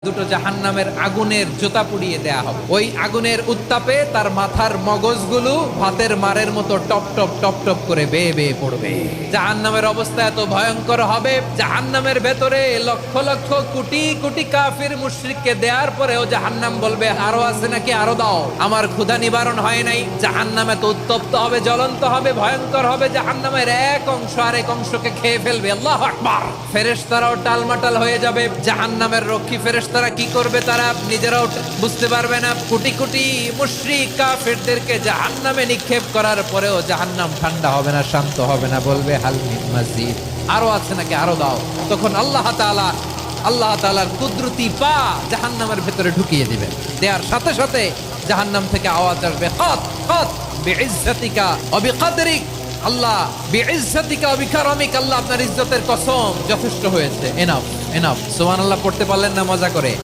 দুটো জাহান্নামের আগুনের জোতা পুড়িয়ে দেয়া হবে। ওই আগুনের উত্তাপে তার মাথার মগজগুলো ভাতের মারের মতো টপ টপ টপ টপ করে বেয়ে বেয়ে পড়বে। জাহান্নামের অবস্থা এত ভয়ঙ্কর হবে, জাহান্নামের ভেতরে লক্ষ লক্ষ কোটি কোটি কাফির মুশরিককে দেওয়ার পরেও জাহান্নাম বলবে আরো আছে নাকি, আরো দাও, আমার ক্ষুধা নিবারণ হয় নাই। জাহান্নাম এত উত্তপ্ত হবে, জ্বলন্ত হবে, ভয়ঙ্কর হবে, জাহান্নামের এক অংশ আরেক অংশকে খেয়ে ফেলবে। আল্লাহু আকবার। ফেরেশতারাও টালমাটাল হয়ে যাবে। জাহান্নামের রক্ষী ফেরেশতারা কি করবে তারা নিজেরাও বুঝতে পারবে না। কোটি কোটি মুশরিক কাফেরদেরকে জাহান্নামে নিক্ষেপ করার পরেও জাহান্নাম ঠান্ডা হবে না, শান্ত হবে না, বলবে হাল মিন মাজিদ, আরো আছে নাকি, আরো দাও। তখন আল্লাহ তাআলার কুদরতি পা জাহান্নামের ভেতরে ঢুকিয়ে দিবেন। দেওয়ার সাথে সাথে জাহান্নাম থেকে আওয়াজ আসবে, খত খত বিইজ্জাতিকা ওয়া বিকদরিক। আল্লাহ বিইজ্জাতিকা ওয়া বিকারমিক, আল্লাহ আপনার ইজ্জতের কসম, যথেষ্ট হয়েছে, এনাফ এনাফ। সুবহানাল্লাহ পড়তে পারলেন না মজা করে?